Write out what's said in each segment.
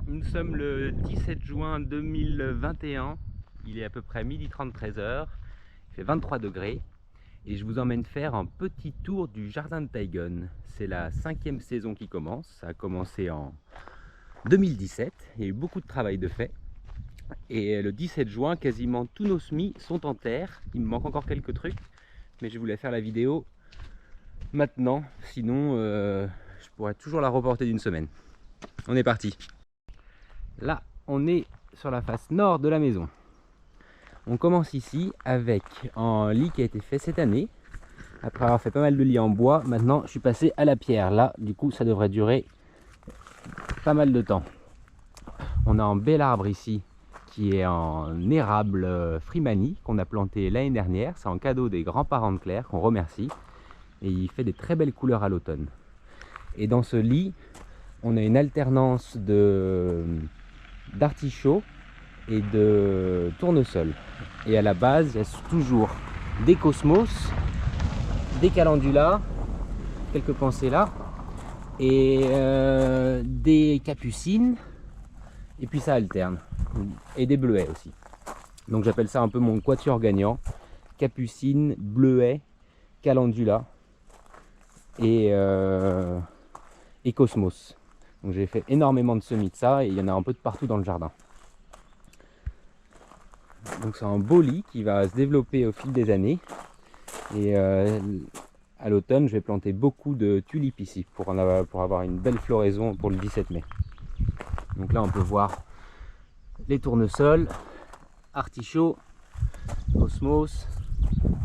Nous sommes le 17 juin 2021, il est à peu près 12h30, 13h, il fait 23 degrés et je vous emmène faire un petit tour du jardin de Taïgun. C'est la 5e saison qui commence, ça a commencé en 2017, il y a eu beaucoup de travail de fait et le 17 juin quasiment tous nos semis sont en terre, il me manque encore quelques trucs mais je voulais faire la vidéo maintenant, sinon je pourrais toujours la reporter d'une semaine. On est parti. Là, on est sur la face nord de la maison. On commence ici avec un lit qui a été fait cette année. Après avoir fait pas mal de lits en bois, maintenant je suis passé à la pierre. Là, du coup, ça devrait durer pas mal de temps. On a un bel arbre ici qui est un érable Frimani qu'on a planté l'année dernière. C'est un cadeau des grands-parents de Claire qu'on remercie. Et il fait des très belles couleurs à l'automne. Et dans ce lit, on a une alternance d'artichauts et de tournesol. Et à la base, il y a toujours des cosmos, des calendulas, quelques pensées et des capucines, et puis ça alterne, et des bleuets aussi. Donc j'appelle ça un peu mon quatuor gagnant: capucine, bleuet, calendula et cosmos. Donc j'ai fait énormément de semis de ça et il y en a un peu de partout dans le jardin. Donc c'est un beau lit qui va se développer au fil des années. Et à l'automne, je vais planter beaucoup de tulipes ici pour avoir une belle floraison pour le 17 mai. Donc là, on peut voir les tournesols, artichauts, cosmos,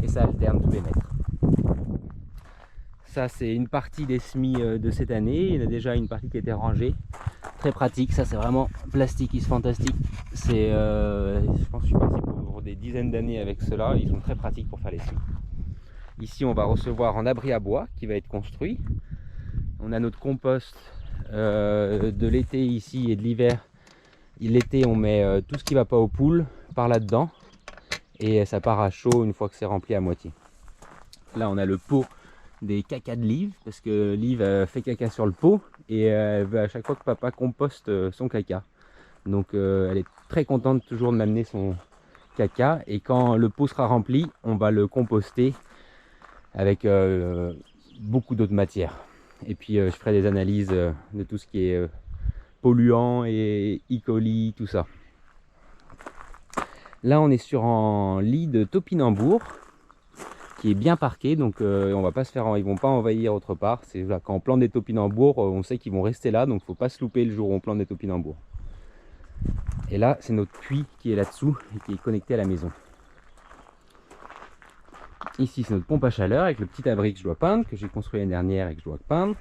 et ça alterne tous les mètres. Ça, c'est une partie des semis de cette année. Il y en a déjà une partie qui a été rangée. Très pratique, ça c'est vraiment plastique, is fantastique. C'est, je pense que je suis parti pour des dizaines d'années avec cela. Ils sont très pratiques pour faire les semis. Ici, on va recevoir un abri à bois qui va être construit. On a notre compost de l'été ici et de l'hiver. L'été, on met tout ce qui ne va pas aux poules par là-dedans. Et ça part à chaud une fois que c'est rempli à moitié. Là, on a le pot des cacas de Liv, parce que Liv fait caca sur le pot et elle veut à chaque fois que papa composte son caca. Donc elle est très contente toujours de m'amener son caca, et quand le pot sera rempli, on va le composter avec beaucoup d'autres matières. Et puis je ferai des analyses de tout ce qui est polluant et E. coli, tout ça. Là, on est sur un lit de topinambour qui est bien parqué, donc on va pas se faire, ils vont pas envahir autre part. C'est là, quand on plante des topinambours, on sait qu'ils vont rester là, donc faut pas se louper le jour où on plante des topinambours. Et là, c'est notre puits qui est là-dessous et qui est connecté à la maison. Ici, c'est notre pompe à chaleur avec le petit abri que je dois peindre, que j'ai construit l'année dernière et que je dois peindre.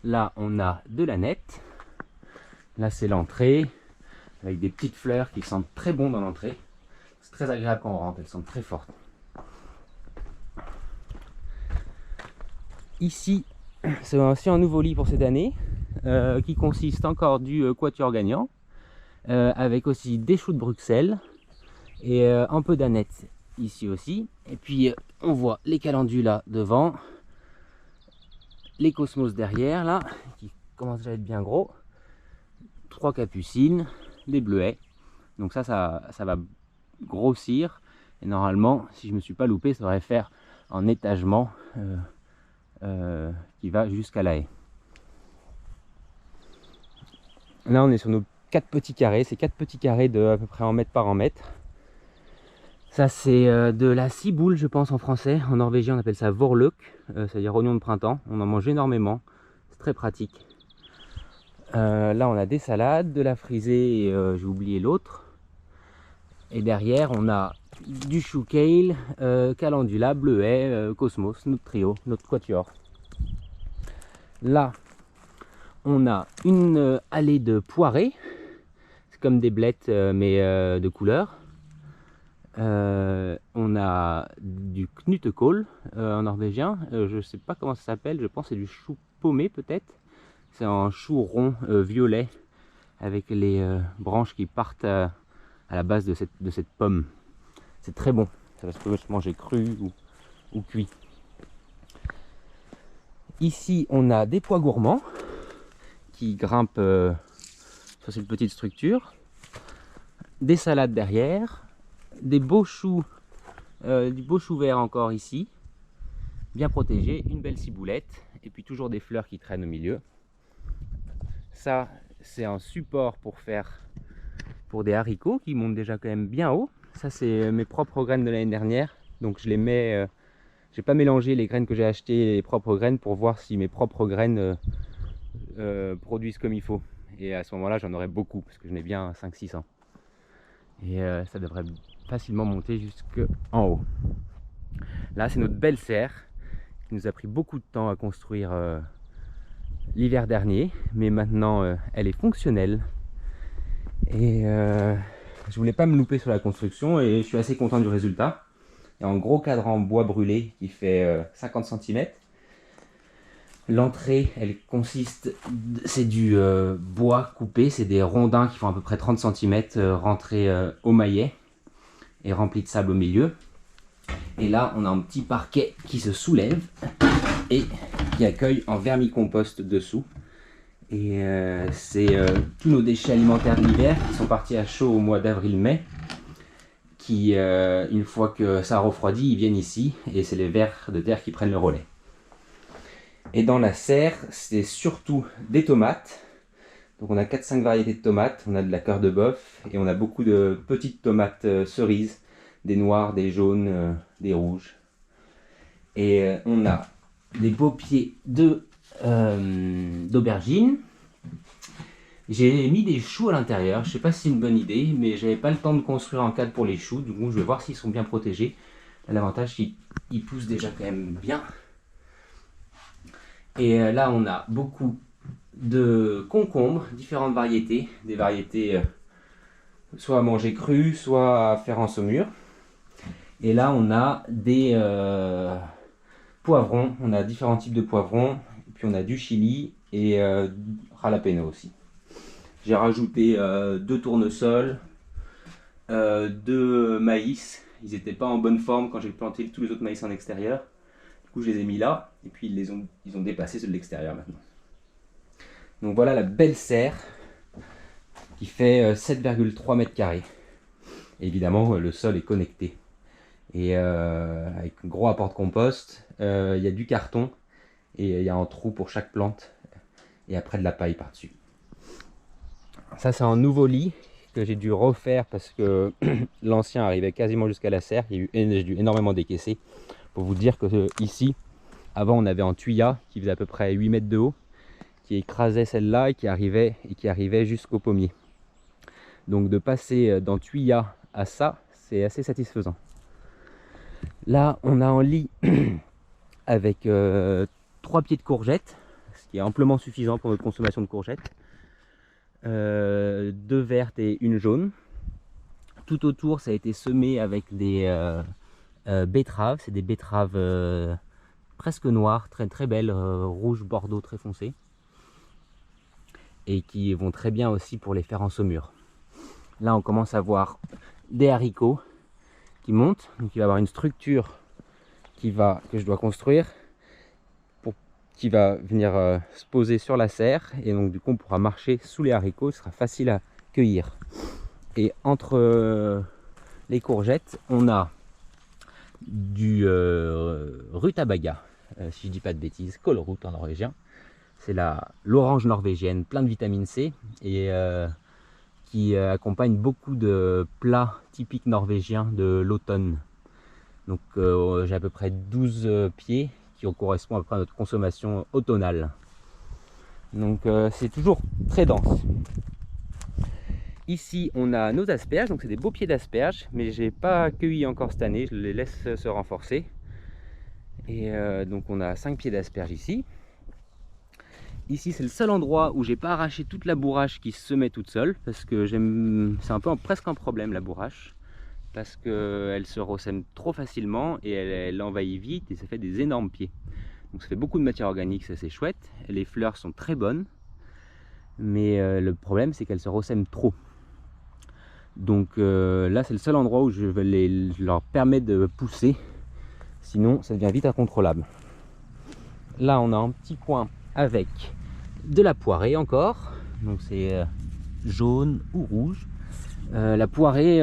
Là, on a de la nette. Là, c'est l'entrée avec des petites fleurs qui sentent très bon dans l'entrée. C'est très agréable quand on rentre, elles sentent très fortes. Ici, c'est aussi un nouveau lit pour cette année qui consiste encore du quatuor gagnant avec aussi des choux de Bruxelles et un peu d'aneth ici aussi. Et puis on voit les calendulas devant, les cosmos derrière là qui commencent déjà à être bien gros, 3 capucines, des bleuets. Donc ça va grossir et normalement, si je me suis pas loupé, ça devrait faire un étagement qui va jusqu'à la haie. Là, on est sur nos 4 petits carrés. C'est 4 petits carrés de à peu près 1 mètre par 1 mètre. Ça, c'est de la ciboule, je pense, en français. En norvégien, on appelle ça vorløk, c'est-à-dire oignon de printemps. On en mange énormément. C'est très pratique. Là, on a des salades, de la frisée, et j'ai oublié l'autre. Et derrière, on a du chou kale, calendula, bleuet, cosmos, notre trio, notre quatuor. Là, on a une allée de poirées. C'est comme des blettes, mais de couleur. On a du knutekål en norvégien. Je ne sais pas comment ça s'appelle. Je pense que c'est du chou paumé peut-être. C'est un chou rond violet avec les branches qui partent à la base de cette pomme. C'est très bon. Ça peut se manger cru ou cuit. Ici, on a des pois gourmands qui grimpent sur cette petite structure. Des salades derrière, des beaux choux, du beau chou vert encore ici, bien protégé, une belle ciboulette, et puis toujours des fleurs qui traînent au milieu. Ça, c'est un support pour des haricots qui montent déjà quand même bien haut. Ça, c'est mes propres graines de l'année dernière, donc je les mets. J'ai pas mélangé les graines que j'ai achetées et les propres graines pour voir si mes propres graines produisent comme il faut. Et à ce moment-là, j'en aurai beaucoup parce que j'en ai bien 500-600. Et ça devrait facilement monter jusqu'en haut. Là, c'est notre belle serre qui nous a pris beaucoup de temps à construire l'hiver dernier, mais maintenant elle est fonctionnelle. Et je voulais pas me louper sur la construction et je suis assez content du résultat. Il y a un gros cadran bois brûlé qui fait 50 cm. L'entrée, elle consiste, c'est du bois coupé, c'est des rondins qui font à peu près 30 cm rentrés au maillet et remplis de sable au milieu. Et là, on a un petit parquet qui se soulève et qui accueille un vermicompost dessous. Et c'est tous nos déchets alimentaires de l'hiver qui sont partis à chaud au mois d'avril-mai, qui, une fois que ça a refroidi, ils viennent ici et c'est les vers de terre qui prennent le relais. Et dans la serre, c'est surtout des tomates. Donc on a 4-5 variétés de tomates, on a de la cœur de bœuf et on a beaucoup de petites tomates cerises, des noires, des jaunes, des rouges. Et on a des beaux pieds d'aubergines. J'ai mis des choux à l'intérieur, je sais pas si c'est une bonne idée, mais j'avais pas le temps de construire un cadre pour les choux, du coup je vais voir s'ils sont bien protégés. L'avantage c'est qu'ils poussent déjà quand même bien. Et là on a beaucoup de concombres, différentes variétés, des variétés soit à manger cru, soit à faire en saumure. Et là on a des poivrons, on a différents types de poivrons, et puis on a du chili et jalapeno aussi. J'ai rajouté 2 tournesols, 2 maïs, ils n'étaient pas en bonne forme quand j'ai planté tous les autres maïs en extérieur. Du coup je les ai mis là, et puis ils ont dépassé ceux de l'extérieur maintenant. Donc voilà la belle serre qui fait 7,3 mètres carrés. Évidemment le sol est connecté. Et avec un gros apport de compost, il y a du carton et il y a un trou pour chaque plante et après de la paille par-dessus. Ça c'est un nouveau lit que j'ai dû refaire parce que l'ancien arrivait quasiment jusqu'à la serre. J'ai dû énormément décaisser. Pour vous dire que ici, avant on avait un tuyat qui faisait à peu près 8 mètres de haut, qui écrasait celle-là et qui arrivait jusqu'au pommier. Donc de passer d'un tuyat à ça, c'est assez satisfaisant. Là on a un lit avec 3 pieds de courgettes, ce qui est amplement suffisant pour notre consommation de courgettes. 2 vertes et une jaune. Tout autour ça a été semé avec des betteraves, c'est des betteraves presque noires, très très belles, rouge bordeaux très foncé, et qui vont très bien aussi pour les faire en saumure. Là on commence à voir des haricots qui montent, donc il va y avoir une structure que je dois construire qui va venir se poser sur la serre, et donc du coup on pourra marcher sous les haricots, ce sera facile à cueillir. Et entre les courgettes on a du rutabaga, si je dis pas de bêtises, Kålrot en norvégien. C'est l'orange norvégienne, plein de vitamine C et qui accompagne beaucoup de plats typiques norvégiens de l'automne. Donc j'ai à peu près 12 pieds qui correspond à peu près à notre consommation automnale. Donc c'est toujours très dense. Ici on a nos asperges, donc c'est des beaux pieds d'asperges, mais j'ai pas cueilli encore cette année, je les laisse se renforcer. Et donc on a 5 pieds d'asperges ici. Ici c'est le seul endroit où j'ai pas arraché toute la bourrache qui se met toute seule, parce que c'est un peu presque un problème la bourrache, parce qu'elle se ressème trop facilement et elle envahit vite et ça fait des énormes pieds. Donc ça fait beaucoup de matière organique, ça c'est chouette. Les fleurs sont très bonnes, mais le problème c'est qu'elles se ressèment trop. Donc là c'est le seul endroit où je vais leur permettre de pousser, sinon ça devient vite incontrôlable. Là on a un petit coin avec de la poirée encore, donc c'est jaune ou rouge. La poirée,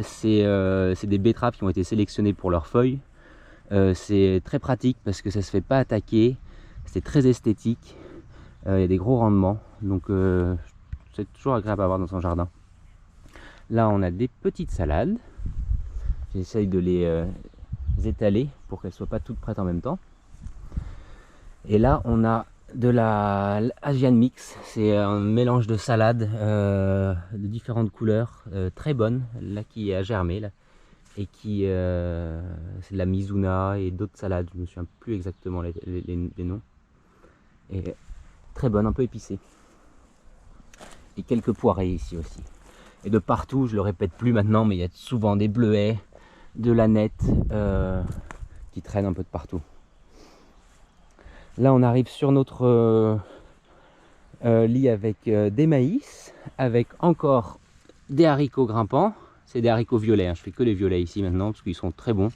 c'est des betteraves qui ont été sélectionnées pour leurs feuilles. C'est très pratique parce que ça ne se fait pas attaquer, c'est très esthétique, il y a des gros rendements, donc c'est toujours agréable à avoir dans son jardin. Là on a des petites salades, j'essaye de les étaler pour qu'elles ne soient pas toutes prêtes en même temps. Et là on a de la Asian Mix, c'est un mélange de salades de différentes couleurs, très bonne, là qui a germé là. Et qui c'est de la Mizuna et d'autres salades, je ne me souviens plus exactement les noms, et très bonne, un peu épicée, et quelques poirées ici aussi, et de partout, je le répète plus maintenant, mais il y a souvent des bleuets, de l'aneth qui traînent un peu de partout. Là on arrive sur notre lit avec des maïs, avec encore des haricots grimpants. C'est des haricots violets, hein. Je fais que les violets ici maintenant parce qu'ils sont très bons.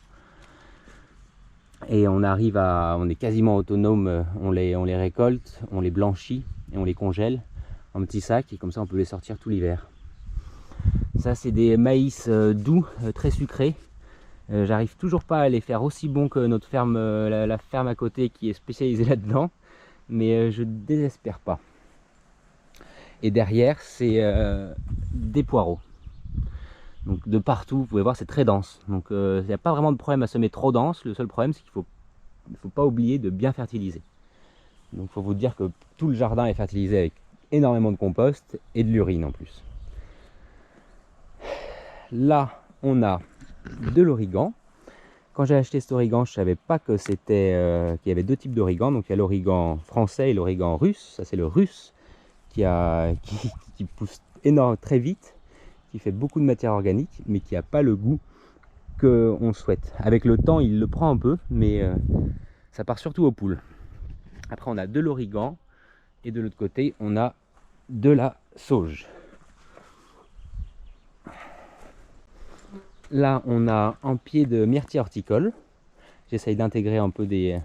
Et on est quasiment autonome, on les récolte, on les blanchit et on les congèle en petits sacs et comme ça on peut les sortir tout l'hiver. Ça c'est des maïs doux, très sucrés. J'arrive toujours pas à les faire aussi bons que notre ferme, la ferme à côté qui est spécialisée là-dedans, mais je désespère pas. Et derrière c'est des poireaux. Donc de partout, vous pouvez voir, c'est très dense. Donc il n'y a pas vraiment de problème à semer trop dense. Le seul problème, c'est qu'il ne faut pas oublier de bien fertiliser. Donc il faut vous dire que tout le jardin est fertilisé avec énormément de compost et de l'urine en plus. Là, on a de l'origan. Quand j'ai acheté cet origan, je ne savais pas que c'était qu'il y avait deux types d'origan. Donc il y a l'origan français et l'origan russe. Ça c'est le russe qui pousse très vite, qui fait beaucoup de matière organique, mais qui n'a pas le goût qu'on souhaite. Avec le temps, il le prend un peu, mais ça part surtout aux poules. Après, on a de l'origan, et de l'autre côté, on a de la sauge. Là, on a un pied de myrtille horticole. J'essaye d'intégrer un peu des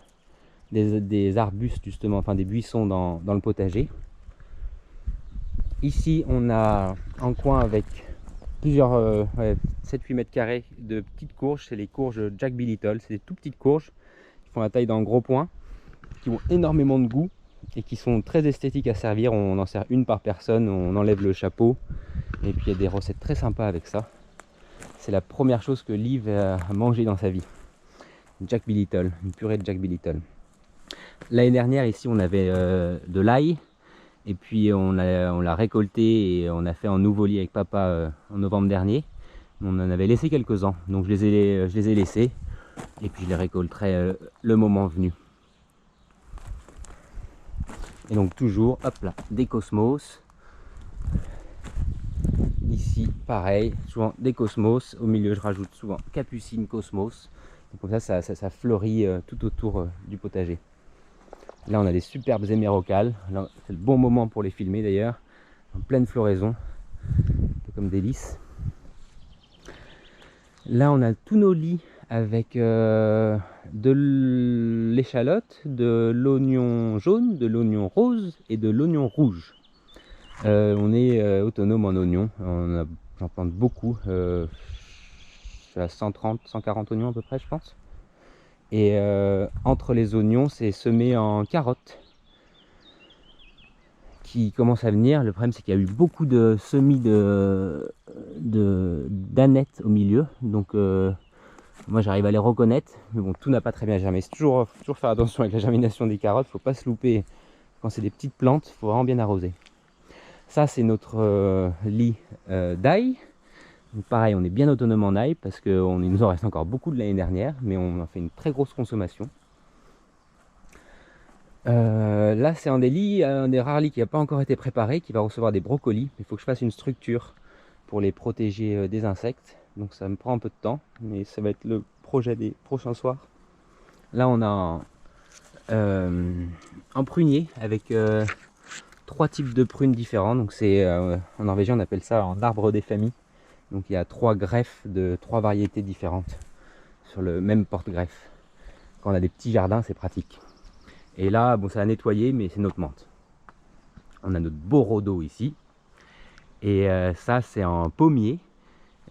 arbustes, justement, enfin des buissons dans le potager. Ici, on a un coin avec plusieurs 7-8 mètres carrés de petites courges. C'est les courges Jack B. Little. C'est des tout petites courges qui font la taille d'un gros poing, qui ont énormément de goût et qui sont très esthétiques à servir. On en sert une par personne, on enlève le chapeau et puis il y a des recettes très sympas avec ça. C'est la première chose que Liv a mangé dans sa vie. Jack B. Little, une purée de Jack B. Little. L'année dernière ici on avait de l'ail. Et puis on l'a récolté et on a fait un nouveau lit avec papa en novembre dernier. On en avait laissé quelques-uns, donc je les ai laissés. Et puis je les récolterai le moment venu. Et donc toujours, hop là, des cosmos. Ici pareil, souvent des cosmos. Au milieu je rajoute souvent capucine cosmos. Donc comme ça fleurit tout autour du potager. Là on a des superbes émérocales, c'est le bon moment pour les filmer d'ailleurs, en pleine floraison, un peu comme des lys. Là on a tous nos lits avec de l'échalote, de l'oignon jaune, de l'oignon rose et de l'oignon rouge. On est autonome en oignons, j'en plante beaucoup, je suis à 130, 140 oignons à peu près je pense. Et entre les oignons, c'est semé en carottes qui commencent à venir. Le problème, c'est qu'il y a eu beaucoup de semis d'aneth au milieu. Donc, moi, j'arrive à les reconnaître. Mais bon, tout n'a pas très bien germé. C'est toujours faire attention avec la germination des carottes. Il ne faut pas se louper quand c'est des petites plantes. Il faut vraiment bien arroser. Ça, c'est notre lit d'ail. Donc pareil, on est bien autonome en ail parce qu'il nous en reste encore beaucoup de l'année dernière, mais on en fait une très grosse consommation. Là, c'est un des rares lits qui n'a pas encore été préparé, qui va recevoir des brocolis. Il faut que je fasse une structure pour les protéger des insectes. Donc ça me prend un peu de temps, mais ça va être le projet des prochains soirs. Là, on a un prunier avec 3 types de prunes différents. Donc c'est en Norvégien, on appelle ça un arbre des familles. Donc il y a 3 greffes de 3 variétés différentes sur le même porte-greffe. Quand on a des petits jardins, c'est pratique. Et là, bon, ça a nettoyé, mais c'est notre menthe. On a notre beau rhodo ici. Et ça, c'est un pommier.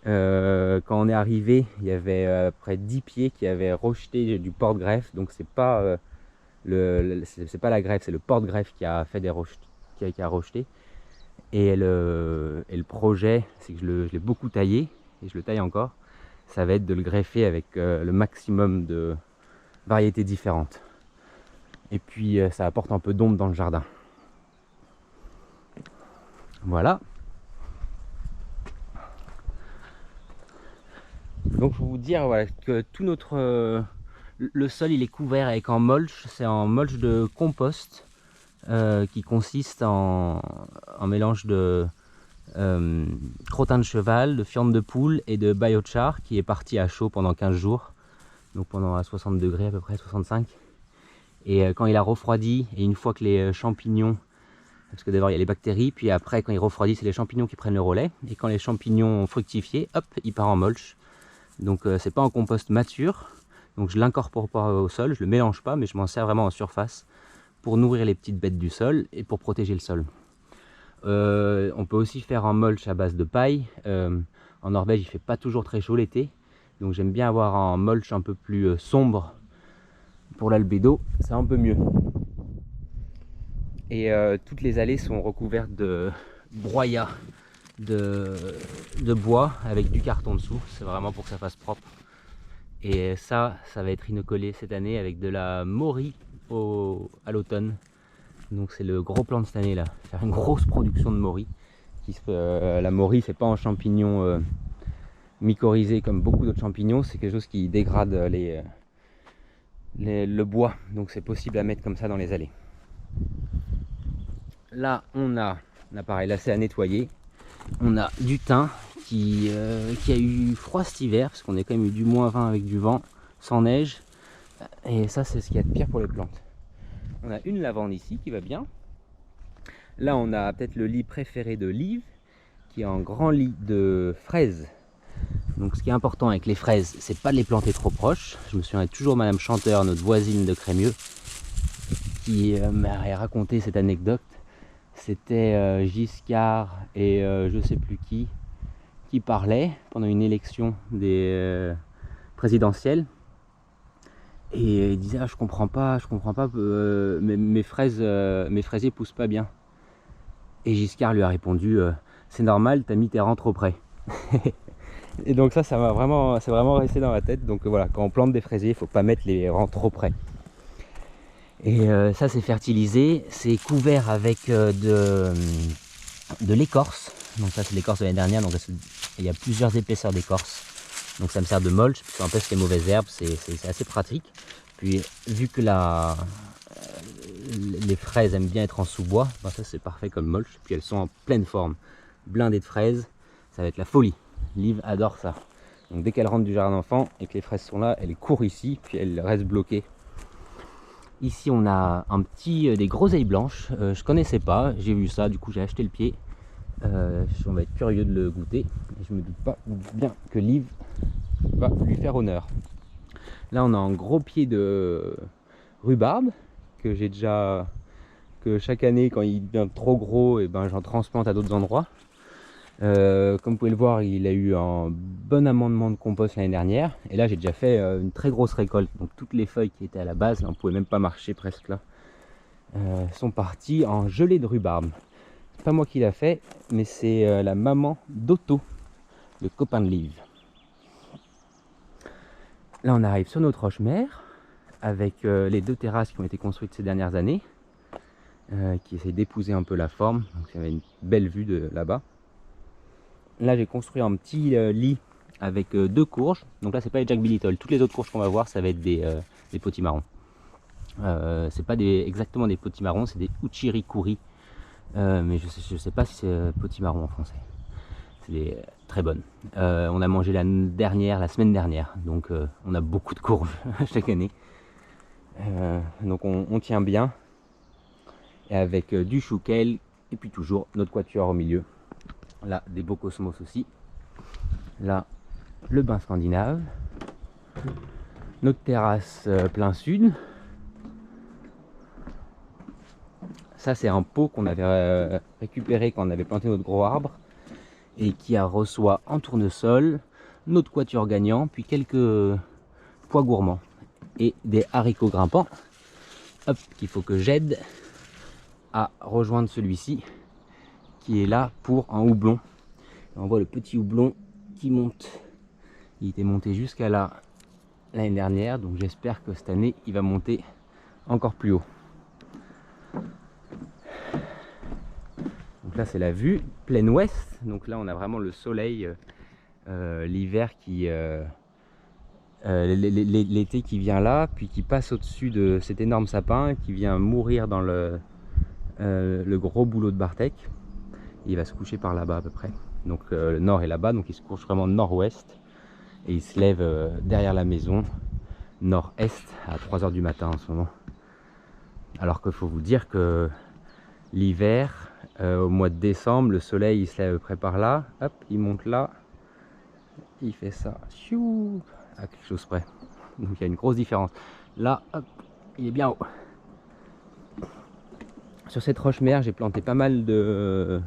Quand on est arrivé, il y avait près de 10 pieds qui avaient rejeté du porte-greffe. Donc c'est pas, c'est pas la greffe, c'est le porte-greffe qui a fait qui a rejeté. Et le projet, c'est que je l'ai beaucoup taillé, et je le taille encore. Ça va être de le greffer avec le maximum de variétés différentes. Et puis ça apporte un peu d'ombre dans le jardin. Voilà. Donc je vais vous dire voilà, que tout notre le sol il est couvert avec un mulch. C'est un mulch de compost qui consiste en mélange de crottin de cheval, de fiente de poule et de biochar qui est parti à chaud pendant 15 jours. Donc pendant à 60 degrés à peu près, 65. Et quand il a refroidi, et une fois que les champignons, parce que d'abord il y a les bactéries, puis après quand il refroidit, c'est les champignons qui prennent le relais. Et quand les champignons ont fructifié, hop, il part en mulch. Donc c'est pas un compost mature, donc je l'incorpore pas au sol, je le mélange pas, mais je m'en sers vraiment en surface pour nourrir les petites bêtes du sol et pour protéger le sol. On peut aussi faire un mulch à base de paille. En Norvège il fait pas toujours très chaud l'été, donc j'aime bien avoir un mulch un peu plus sombre pour l'albédo, c'est un peu mieux. Et toutes les allées sont recouvertes de broyats de bois avec du carton dessous, c'est vraiment pour que ça fasse propre. Et ça va être inoculé cette année avec de la maurie à l'automne. Donc c'est le gros plan de cette année là, faire une grosse production de maurie. La maurie c'est pas un champignon mycorhizé comme beaucoup d'autres champignons, c'est quelque chose qui dégrade le bois, donc c'est possible à mettre comme ça dans les allées. Là on a un appareil lacé à nettoyer, on a du thym qui a eu froid cet hiver, parce qu'on a quand même eu du -20 avec du vent, sans neige, et ça c'est ce qu'il y a de pire pour les plantes. On a une lavande ici qui va bien. Là on a peut-être le lit préféré de Liv, qui est un grand lit de fraises. Donc ce qui est important avec les fraises, c'est pas de les planter trop proches. Je me souviens toujours Madame Chanteur, notre voisine de Crémieux, qui m'a raconté cette anecdote. C'était Giscard et je sais plus qui parlaient pendant une élection des présidentielles. Et il disait ah, je comprends pas, mes fraisiers poussent pas bien. Et Giscard lui a répondu c'est normal, t'as mis tes rangs trop près. Et donc ça m'a vraiment, c'est vraiment resté dans la tête. Donc voilà, quand on plante des fraisiers, il faut pas mettre les rangs trop près. Et ça c'est fertilisé, c'est couvert avec de l'écorce. Donc ça c'est l'écorce de l'année dernière, donc il y a plusieurs épaisseurs d'écorce. Donc ça me sert de mulch, puis ça empêche les mauvaises herbes, c'est assez pratique. Puis vu que les fraises aiment bien être en sous-bois, ben ça c'est parfait comme mulch. Puis elles sont en pleine forme, blindées de fraises, ça va être la folie. Liv adore ça. Donc dès qu'elle rentre du jardin d'enfant et que les fraises sont là, elle court ici, puis elle reste bloquée. Ici on a des groseilles blanches, je connaissais pas, j'ai vu ça, du coup j'ai acheté le pied. On va être curieux de le goûter, et je me doute pas bien que Liv va lui faire honneur. Là on a un gros pied de rhubarbe que j'ai déjà, que chaque année quand il devient trop gros, et ben j'en transplante à d'autres endroits. Comme vous pouvez le voir, il a eu un bon amendement de compost l'année dernière, et là j'ai déjà fait une très grosse récolte. Donc toutes les feuilles qui étaient à la base, là, on pouvait même pas marcher presque là, sont parties en gelée de rhubarbe. C'est pas moi qui l'a fait, mais c'est la maman d'Otto, le copain de Liv. Là on arrive sur notre roche-mère avec les 2 terrasses qui ont été construites ces dernières années, qui essayent d'épouser un peu la forme. Donc il y avait une belle vue de là-bas. Là j'ai construit un petit lit avec 2 courges. Donc là c'est pas les Jack Little, toutes les autres courges qu'on va voir ça va être des potimarrons. C'est pas exactement des potimarrons, c'est des uchirikuri, mais je sais pas si c'est potimarron en français. C'est très bonnes. On a mangé la semaine dernière, donc on a beaucoup de courges chaque année. Donc on tient bien, et avec du chouquel, et puis toujours notre quatuor au milieu. Là des beaux cosmos aussi. Là le bain scandinave, notre terrasse plein sud. Ça c'est un pot qu'on avait récupéré quand on avait planté notre gros arbre. et qui reçoit en tournesol notre quatuor gagnant, puis quelques pois gourmands et des haricots grimpants, hop, qu'il faut que j'aide à rejoindre celui-ci qui est là pour un houblon. On voit le petit houblon qui monte. Il était monté jusqu'à là l'année dernière, donc j'espère que cette année il va monter encore plus haut. Donc là c'est la vue plein ouest, donc là on a vraiment le soleil, l'hiver qui l'été qui vient là, puis qui passe au-dessus de cet énorme sapin, qui vient mourir dans le gros boulot de Bartek. Il va se coucher par là-bas à peu près. Donc le nord est là-bas, donc il se couche vraiment nord-ouest. Et il se lève derrière la maison, nord-est, à 3 h du matin en ce moment. Alors qu'il faut vous dire que l'hiver, au mois de décembre, le soleil il se lève à peu près par là. Hop, il monte là. Il fait ça. Chou, à quelque chose près. Donc il y a une grosse différence. Là, hop, il est bien haut. Sur cette roche-mère, j'ai planté pas mal de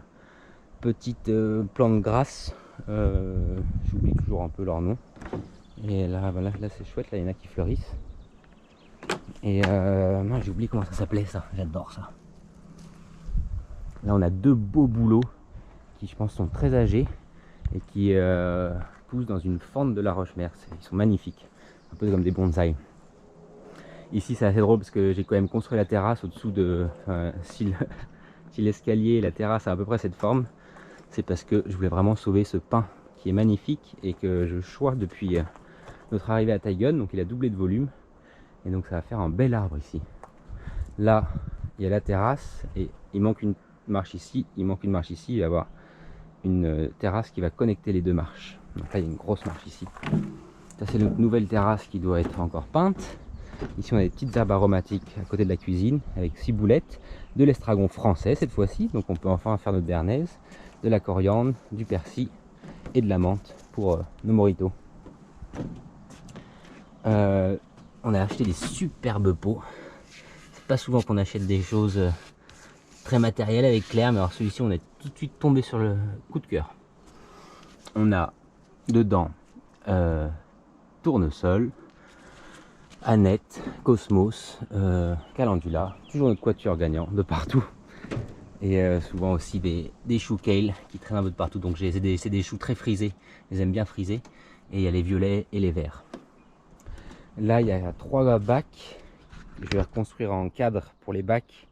petites plantes grasses. J'oublie toujours un peu leur nom. Et là, voilà, là c'est chouette, là il y en a qui fleurissent. Et non, j'ai oublié comment ça s'appelait ça, j'adore ça. Là on a 2 beaux bouleaux qui je pense sont très âgés et qui poussent dans une fente de la roche-mère. Ils sont magnifiques, un peu comme des bonsaïs. Ici c'est assez drôle parce que j'ai quand même construit la terrasse au-dessous de... si l'escalier et la terrasse a à peu près cette forme, c'est parce que je voulais vraiment sauver ce pin qui est magnifique et que je choisis depuis notre arrivée à Taigun. Donc il a doublé de volume et donc ça va faire un bel arbre ici. Là il y a la terrasse et il manque une marche ici, il manque une marche ici, il va y avoir une terrasse qui va connecter les 2 marches. Donc là il y a une grosse marche ici. Ça c'est notre nouvelle terrasse qui doit être encore peinte. Ici on a des petites herbes aromatiques à côté de la cuisine avec ciboulettes, de l'estragon français cette fois-ci, donc on peut enfin faire notre béarnaise, de la coriandre, du persil et de la menthe pour nos mojitos. On a acheté des superbes pots. C'est pas souvent qu'on achète des choses très matérielles avec Claire, mais alors celui-ci on est tout de suite tombé sur le coup de cœur. On a dedans tournesol, Annette, Cosmos, Calendula, toujours notre quatuor gagnant de partout. Et souvent aussi des choux kale qui traînent un peu de partout. Donc c'est des choux très frisés, je les aime bien frisés. Et il y a les violets et les verts. Là il y a 3 bacs. Je vais reconstruire en cadre pour les bacs.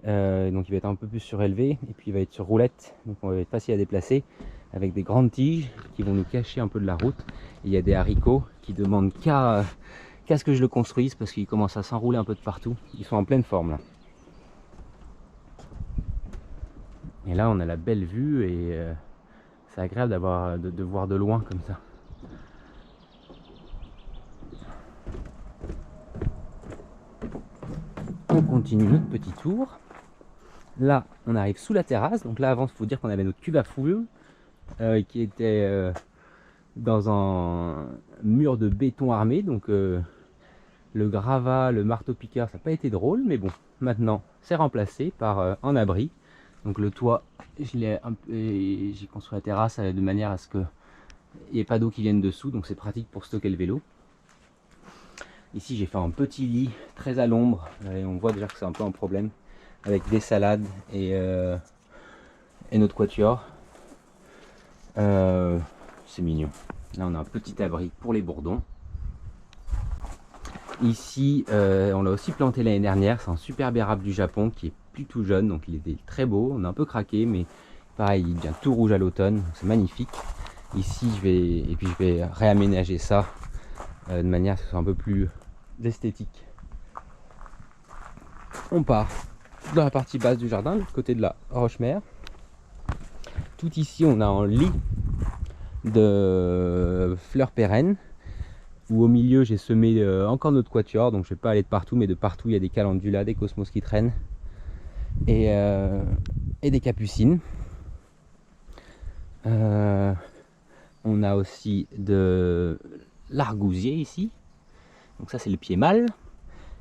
Donc il va être un peu plus surélevé. Et puis il va être sur roulette. Donc on va être facile à déplacer. Avec des grandes tiges qui vont nous cacher un peu de la route. Et il y a des haricots qui demandent qu'à ce que je le construise parce qu'ils commencent à s'enrouler un peu de partout. Ils sont en pleine forme là. Et là on a la belle vue et c'est agréable de voir de loin comme ça. On continue notre petit tour. Là on arrive sous la terrasse. Donc là avant il faut dire qu'on avait notre cuve à fouille qui était dans un mur de béton armé. Donc le gravat, le marteau piqueur, ça n'a pas été drôle. Mais bon, maintenant c'est remplacé par un abri. Donc le toit, j'ai construit la terrasse de manière à ce qu'il n'y ait pas d'eau qui vienne dessous, donc c'est pratique pour stocker le vélo. Ici j'ai fait un petit lit très à l'ombre, et on voit déjà que c'est un peu un problème, avec des salades et notre quatuor. C'est mignon. Là on a un petit abri pour les bourdons. Ici on l'a aussi planté l'année dernière, c'est un superbe érable du Japon qui est tout jeune, donc il était très beau, on a un peu craqué, mais pareil il devient tout rouge à l'automne, c'est magnifique. Ici je vais réaménager ça de manière à ce que ce soit un peu plus esthétique. On part dans la partie basse du jardin, de l'autre côté de la roche-mère. Tout ici on a un lit de fleurs pérennes où au milieu j'ai semé encore notre quatuor, donc je vais pas aller de partout, mais de partout il y a des calendulas, des cosmos qui traînent et des capucines. On a aussi de l'argousier ici, donc ça c'est le pied mâle,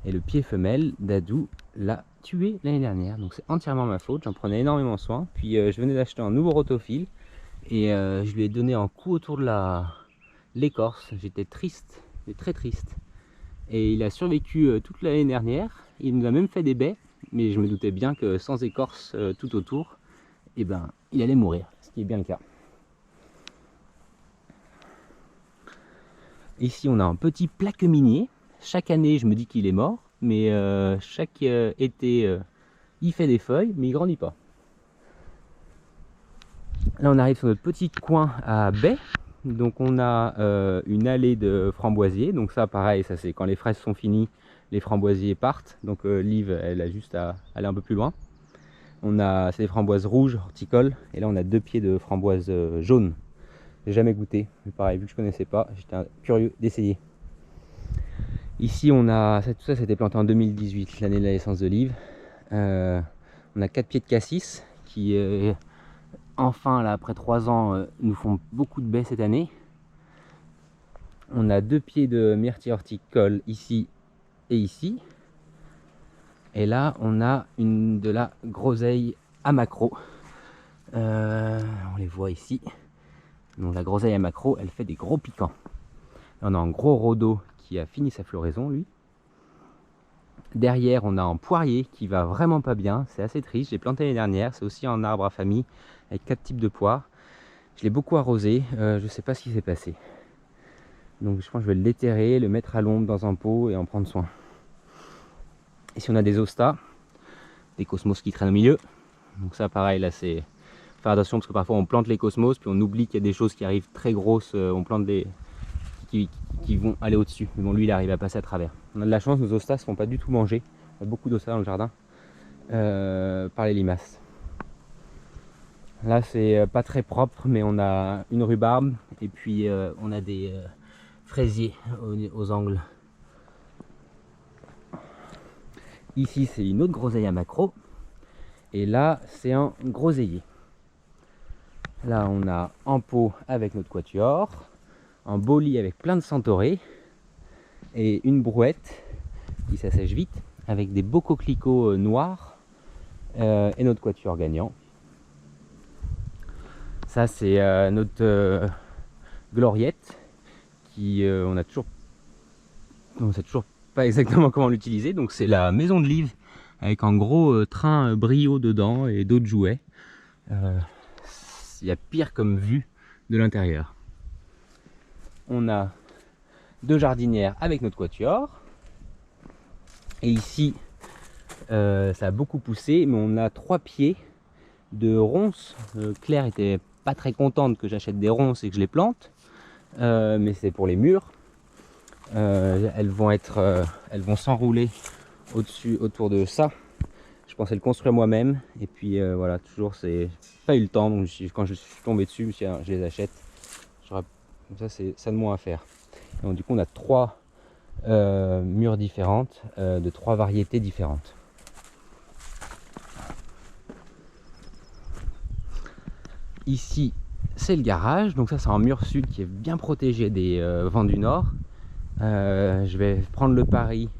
et le pied femelle Dadou l'a tué l'année dernière, donc c'est entièrement ma faute, j'en prenais énormément soin. Puis je venais d'acheter un nouveau rotophile Et je lui ai donné un coup autour de l'écorce. J'étais triste, très triste. Et il a survécu toute l'année dernière. Il nous a même fait des baies, mais je me doutais bien que sans écorce tout autour, eh ben, il allait mourir, ce qui est bien le cas. Ici, on a un petit plaque minier. Chaque année, je me dis qu'il est mort, mais chaque été, il fait des feuilles, mais il grandit pas. Là, on arrive sur notre petit coin à baies. Donc, on a une allée de framboisiers. Donc ça, pareil, ça c'est quand les fraises sont finies, les framboisiers partent. Donc Liv, elle a juste à aller un peu plus loin. C'est des framboises rouges, horticoles. Et là, on a 2 pieds de framboises jaunes. J'ai jamais goûté, mais pareil, vu que je connaissais pas, j'étais curieux d'essayer. Ici, tout ça, c'était planté en 2018, l'année de la naissance de Liv. On a 4 pieds de cassis qui, enfin, là, après 3 ans, nous font beaucoup de baies cette année. On a 2 pieds de myrtille horticole ici et ici. Et là, on a de la groseille à maquereau. On les voit ici. Donc la groseille à maquereau, elle fait des gros piquants. Là, on a un gros rhodo qui a fini sa floraison, lui. Derrière, on a un poirier qui va vraiment pas bien. C'est assez triste. J'ai planté l'année dernière. C'est aussi un arbre à famille avec 4 types de poires. Je l'ai beaucoup arrosé. Je sais pas ce qui s'est passé. Donc je pense que je vais le déterrer, le mettre à l'ombre dans un pot et en prendre soin. Ici, on a des hostas, des cosmos qui traînent au milieu. Donc ça, pareil, là, c'est faire attention parce que parfois on plante les cosmos puis on oublie qu'il y a des choses qui arrivent très grosses. On plante des qui vont aller au-dessus. Mais bon, lui, il arrive à passer à travers. On a de la chance, nos hostas ne se font pas du tout manger. Il y a beaucoup d'hostas dans le jardin par les limaces. Là, c'est pas très propre, mais on a une rhubarbe et puis on a des fraisiers aux angles. Ici, c'est une autre groseille à maquereau. Et là, c'est un groseillier. Là, on a un pot avec notre quatuor, un beau lit avec plein de centaurées et une brouette qui s'assèche vite avec des beaux coquelicots noirs et notre quatuor gagnant. Ça, c'est notre gloriette qui on sait toujours pas exactement comment l'utiliser. Donc c'est la maison de Liv avec un gros train Brio dedans et d'autres jouets. Il y a pire comme vue de l'intérieur. On a 2 jardinières avec notre quatuor. Et ici, ça a beaucoup poussé, mais on a 3 pieds de ronces. Claire était pas très contente que j'achète des ronces et que je les plante, mais c'est pour les murs. Elles vont s'enrouler autour de ça. Je pensais le construire moi-même et puis voilà, toujours c'est pas eu le temps. Donc quand je suis tombé dessus, je les achète. Comme ça, c'est ça de moins à faire. Et donc, du coup, on a 3 murs différentes de 3 variétés différentes. Ici, c'est le garage. Donc ça, c'est un mur sud qui est bien protégé des vents du nord. Je vais prendre le pari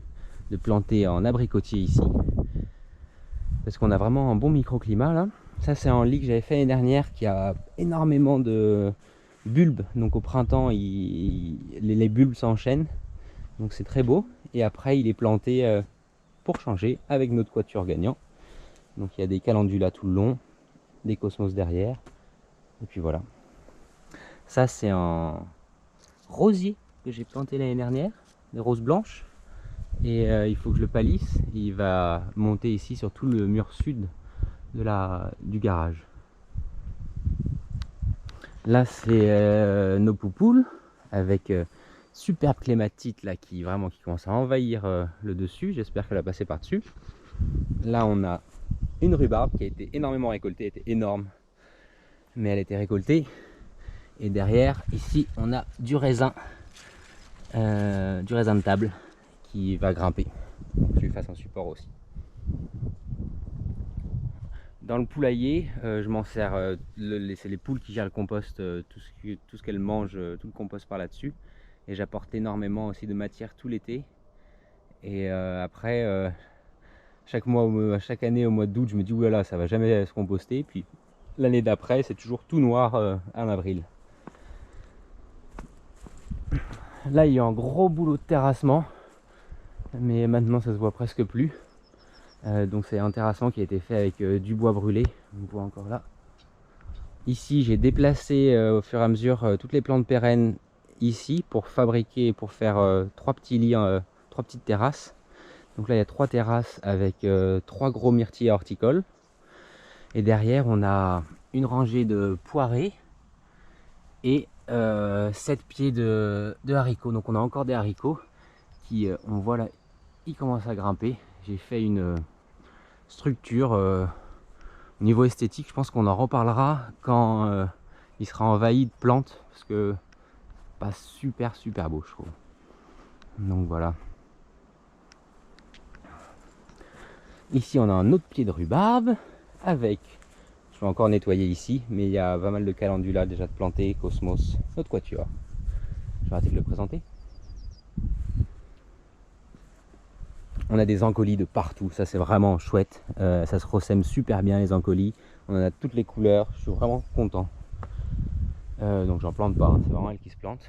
de planter en abricotier ici parce qu'on a vraiment un bon microclimat là. Ça, c'est un lit que j'avais fait l'année dernière qui a énormément de bulbes. Donc au printemps, les bulbes s'enchaînent. Donc c'est très beau. Et après, il est planté pour changer avec notre quatuor gagnant. Donc il y a des calendulas tout le long, des cosmos derrière. Et puis voilà. Ça, c'est un rosier que j'ai planté l'année dernière, des roses blanches. Et il faut que je le palisse. Il va monter ici sur tout le mur sud du garage. Là, c'est nos poupoules avec superbe clématite là qui commence à envahir le dessus. J'espère qu'elle va passer par dessus. Là, on a une rhubarbe qui a été énormément récoltée, elle était énorme, mais elle a été récoltée. Et derrière, ici, on a du raisin de table qui va grimper. Donc, je lui fasse un support aussi. Dans le poulailler, je m'en sers, c'est les poules qui gèrent le compost, tout ce qu'elles mangent, tout le compost par là-dessus. Et j'apporte énormément aussi de matière tout l'été. Et après, chaque année au mois d'août, je me dis oulala, ça va jamais se composter. Puis l'année d'après, c'est toujours tout noir en avril. Là, il y a un gros boulot de terrassement, mais maintenant ça se voit presque plus. Donc c'est un terrassement qui a été fait avec du bois brûlé, on voit encore là. Ici, j'ai déplacé au fur et à mesure toutes les plantes pérennes ici pour fabriquer, pour faire 3 petits lits, 3 petites terrasses. Donc là, il y a 3 terrasses avec 3 gros myrtilles horticoles. Et derrière, on a une rangée de poirées et 7 pieds de haricots. Donc on a encore des haricots qui, on voit là, ils commencent à grimper. J'ai fait une structure au niveau esthétique. Je pense qu'on en reparlera quand il sera envahi de plantes, parce que pas super beau, je trouve. Donc voilà. Ici on a un autre pied de rhubarbe avec, je vais encore nettoyer ici, mais il y a pas mal de calendula déjà de plantés, cosmos, notre quatuor. Je vais arrêter de le présenter. On a des ancolis de partout, ça c'est vraiment chouette. Ça se ressème super bien les ancolis. On en a toutes les couleurs, je suis vraiment content. Donc j'en plante pas, hein, c'est vraiment elle qui se plante.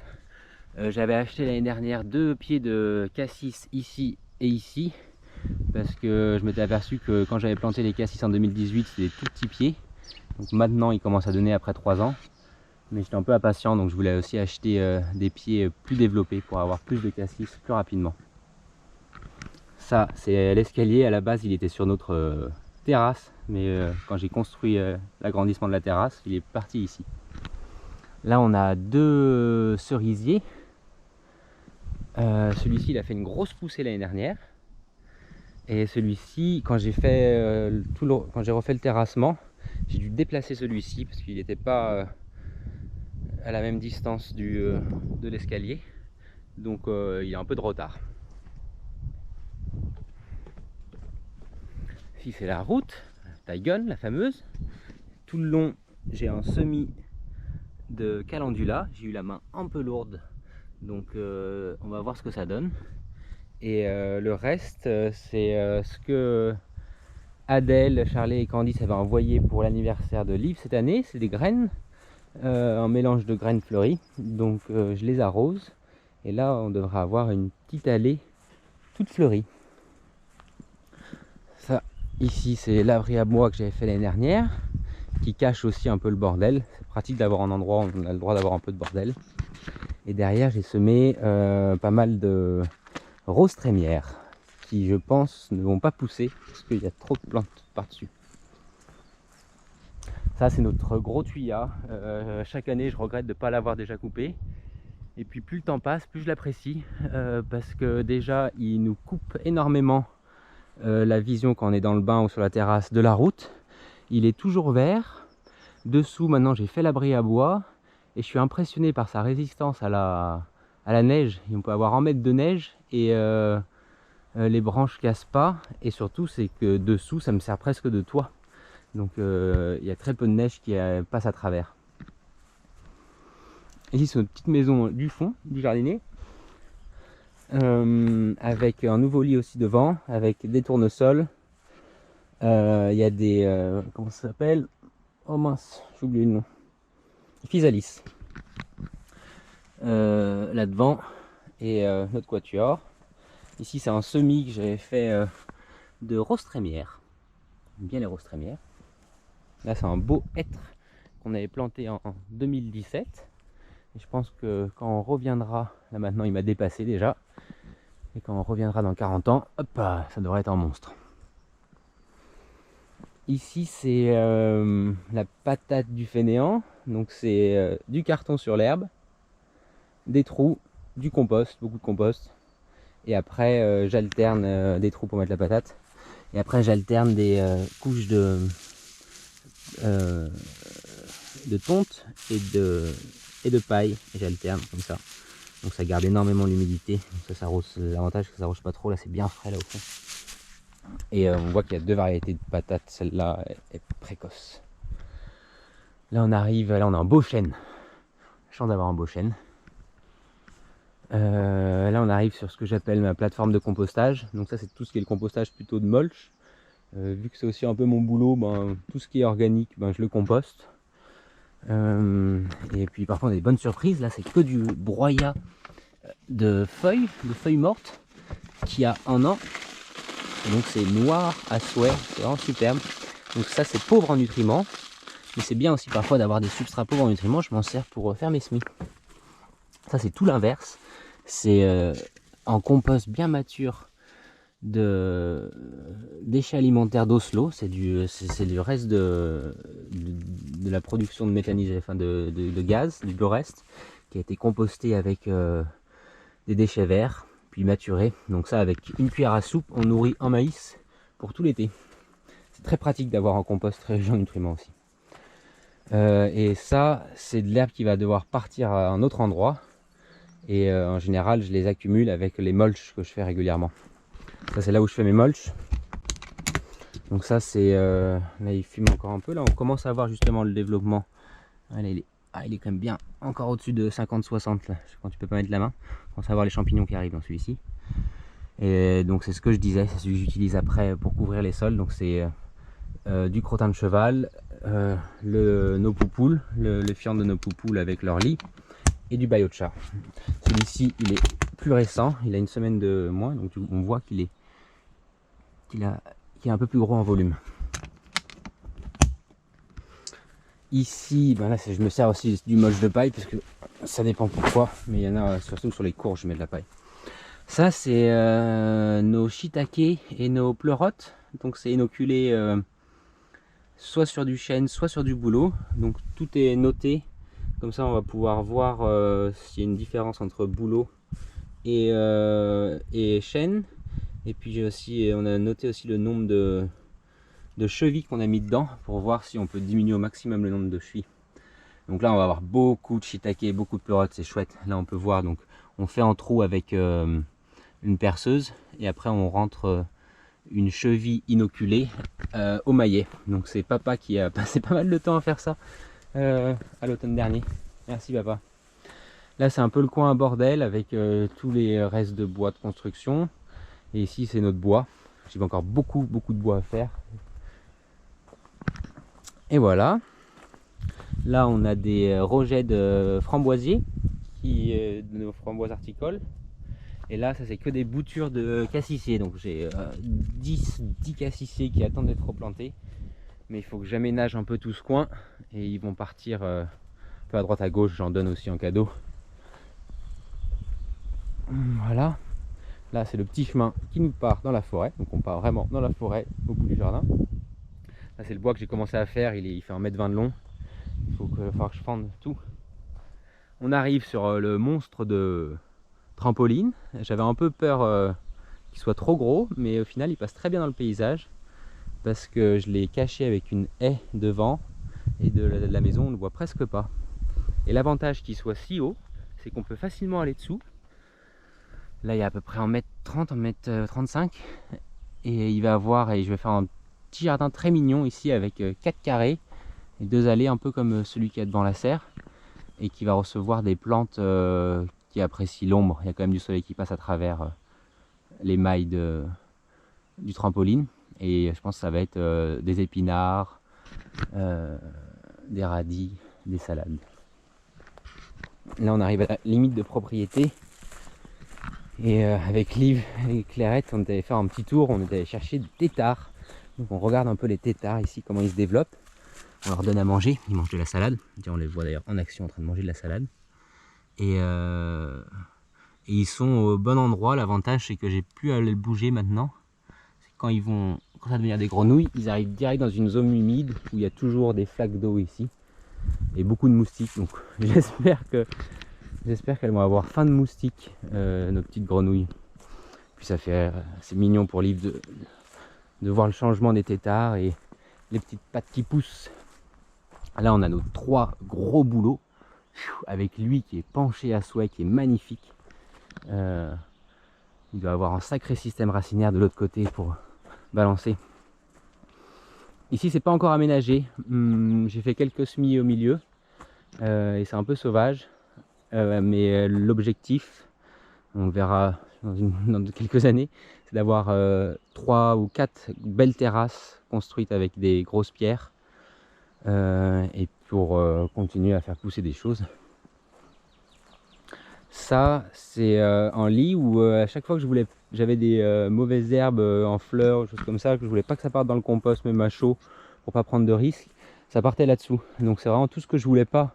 J'avais acheté l'année dernière 2 pieds de cassis ici et ici, parce que je m'étais aperçu que quand j'avais planté les cassis en 2018, c'était des tout petits pieds. Donc maintenant ils commencent à donner après 3 ans. Mais j'étais un peu impatient, donc je voulais aussi acheter des pieds plus développés pour avoir plus de cassis plus rapidement. Ça, c'est l'escalier. À la base, il était sur notre terrasse, mais quand j'ai construit l'agrandissement de la terrasse, il est parti ici. Là, on a 2 cerisiers. Celui-ci, il a fait une grosse poussée l'année dernière. Et celui-ci, quand j'ai refait le terrassement, j'ai dû déplacer celui-ci parce qu'il n'était pas à la même distance de l'escalier. Donc, il y a un peu de retard. Ici c'est la route, Taigon, la fameuse. Tout le long j'ai un semis de calendula. J'ai eu la main un peu lourde, donc on va voir ce que ça donne. Et le reste c'est ce que Adèle, Charlet et Candice avaient envoyé pour l'anniversaire de Liv cette année. C'est des graines, un mélange de graines fleuries. Donc je les arrose. Et là on devra avoir une petite allée toute fleurie. Ça, ici, c'est l'abri à bois que j'avais fait l'année dernière, qui cache aussi un peu le bordel. C'est pratique d'avoir un endroit où on a le droit d'avoir un peu de bordel. Et derrière, j'ai semé pas mal de roses trémières, qui, je pense, ne vont pas pousser, parce qu'il y a trop de plantes par-dessus. Ça, c'est notre gros tuya. Chaque année, je regrette de ne pas l'avoir déjà coupé. Et puis, plus le temps passe, plus je l'apprécie, parce que déjà, il nous coupe énormément la vision quand on est dans le bain ou sur la terrasse de la route. Il est toujours vert. Dessous, maintenant, j'ai fait l'abri à bois et je suis impressionné par sa résistance à la neige. On peut avoir 1 mètre de neige et les branches cassent pas. Et surtout, c'est que dessous, ça me sert presque de toit. Donc il y a très peu de neige qui passe à travers. Ici, c'est notre petite maison du fond du jardinier. Avec un nouveau lit aussi devant, avec des tournesols. Il y a des... comment ça s'appelle? Oh mince, j'ai oublié le nom. Physalis. Là devant. Et notre quatuor. Ici, c'est un semis que j'avais fait de roses trémières. J'aime bien les roses trémières. Là, c'est un beau hêtre qu'on avait planté en 2017. Et je pense que quand on reviendra, là maintenant il m'a dépassé déjà. Et quand on reviendra dans 40 ans, hop, ça devrait être un monstre. Ici, c'est la patate du fainéant. Donc c'est du carton sur l'herbe, des trous, du compost, beaucoup de compost. Et après, j'alterne des trous pour mettre la patate. Et après, j'alterne des couches de tonte et de paille. Et j'alterne comme ça. Donc ça garde énormément l'humidité. Ça s'arrose. L'avantage c'est que ça s'arrose pas trop. Là, c'est bien frais là au fond. Et on voit qu'il y a 2 variétés de patates. Celle-là est précoce. Là, on arrive. Là, on a un beau chêne. Chance d'avoir un beau chêne. Là, on arrive sur ce que j'appelle ma plateforme de compostage. Donc ça, c'est tout ce qui est le compostage plutôt de mulch. Vu que c'est aussi un peu mon boulot, ben, tout ce qui est organique, ben, je le composte. Et puis parfois on a des bonnes surprises. Là c'est que du broyat de feuilles mortes qui a 1 an. Et donc c'est noir à souhait, c'est vraiment superbe. Donc ça c'est pauvre en nutriments. Mais c'est bien aussi parfois d'avoir des substrats pauvres en nutriments. Je m'en sers pour faire mes semis. Ça c'est tout l'inverse. C'est en compost bien mature de déchets alimentaires d'Oslo. C'est du reste de la production de méthanisé, enfin de gaz, du bioreste, qui a été composté avec des déchets verts, puis maturé. Donc ça, avec une cuillère à soupe, on nourrit un maïs pour tout l'été. C'est très pratique d'avoir un compost très riche en nutriments aussi. Et ça, c'est de l'herbe qui va devoir partir à un autre endroit. Et en général, je les accumule avec les mulch que je fais régulièrement. Ça, c'est là où je fais mes mulch. Donc ça, c'est... là, il fume encore un peu. Là, on commence à voir justement le développement. Là, il est quand même bien encore au-dessus de 50-60 là, quand tu peux pas mettre la main. On commence à voir les champignons qui arrivent dans celui-ci. Et donc c'est ce que je disais, c'est celui que j'utilise après pour couvrir les sols. Donc c'est du crottin de cheval, nos poupoules, le fiente de nos poupoules avec leur lit, et du biochar. Celui-ci, il est plus récent, il a 1 semaine de moins, donc on voit qu'il est un peu plus gros en volume. Ici, ben là, je me sers aussi du mulch de paille, parce que ça dépend pourquoi, mais il y en a surtout sur les courges, je mets de la paille. Ça, c'est nos shiitake et nos pleurotes. Donc c'est inoculé soit sur du chêne, soit sur du bouleau. Donc tout est noté. Comme ça, on va pouvoir voir s'il y a une différence entre bouleau et chêne. Et puis on a noté aussi le nombre de chevilles qu'on a mis dedans pour voir si on peut diminuer au maximum le nombre de chevilles. Donc là, on va avoir beaucoup de shiitake, beaucoup de pleurotes, c'est chouette. Là, on peut voir. Donc, on fait un trou avec une perceuse et après, on rentre une cheville inoculée au maillet. Donc, c'est papa qui a passé pas mal de temps à faire ça à l'automne dernier. Merci, papa. Là, c'est un peu le coin à bordel avec tous les restes de bois de construction. Et ici, c'est notre bois. J'ai encore beaucoup de bois à faire. Et voilà. Là, on a des rejets de framboisiers, de nos framboises articoles. Et là, ça c'est que des boutures de cassissiers. Donc j'ai 10 cassissiers qui attendent d'être replantés. Mais il faut que j'aménage un peu tout ce coin. Et ils vont partir un peu à droite à gauche. J'en donne aussi en cadeau. Voilà. Là, c'est le petit chemin qui nous part dans la forêt. Donc on part vraiment dans la forêt, au bout du jardin. Là, c'est le bois que j'ai commencé à faire. Il fait 1,20 m de long. Il faut que je fende tout. On arrive sur le monstre de trampoline. J'avais un peu peur qu'il soit trop gros, mais au final il passe très bien dans le paysage parce que je l'ai caché avec une haie devant et de la maison on ne le voit presque pas. Et l'avantage qu'il soit si haut, c'est qu'on peut facilement aller dessous. Là il y a à peu près 1,30 m, 1,35 m et il va avoir, et je vais faire un petit jardin très mignon ici avec 4 carrés et 2 allées un peu comme celui qui est devant la serre et qui va recevoir des plantes qui apprécient l'ombre. Il y a quand même du soleil qui passe à travers les mailles du trampoline et je pense que ça va être des épinards, des radis, des salades. Là on arrive à la limite de propriété et avec Liv et Clairette on est allé faire un petit tour, on est allé chercher des têtards. Donc on regarde un peu les têtards ici, comment ils se développent. On leur donne à manger, ils mangent de la salade. On les voit d'ailleurs en action en train de manger de la salade. Et ils sont au bon endroit. L'avantage c'est que j'ai plus à les bouger maintenant. Quand ça va devenir des grenouilles, ils arrivent direct dans une zone humide où il y a toujours des flaques d'eau ici. Et beaucoup de moustiques. Donc j'espère qu'elles vont avoir faim de moustiques, nos petites grenouilles. Puis c'est mignon pour Liv de voir le changement des têtards et les petites pattes qui poussent. Là on a nos 3 gros bouleaux avec lui qui est penché à souhait, qui est magnifique. Il doit avoir un sacré système racinaire de l'autre côté pour balancer. Ici c'est pas encore aménagé, j'ai fait quelques semis au milieu et c'est un peu sauvage, mais l'objectif, on le verra dans quelques années, c'est d'avoir 3 ou 4 belles terrasses construites avec des grosses pierres et pour continuer à faire pousser des choses. Ça, c'est un lit où à chaque fois que j'avais des mauvaises herbes en fleurs, choses comme ça, que je voulais pas que ça parte dans le compost, même à chaud, pour pas prendre de risques, ça partait là-dessous. Donc c'est vraiment tout ce que je voulais pas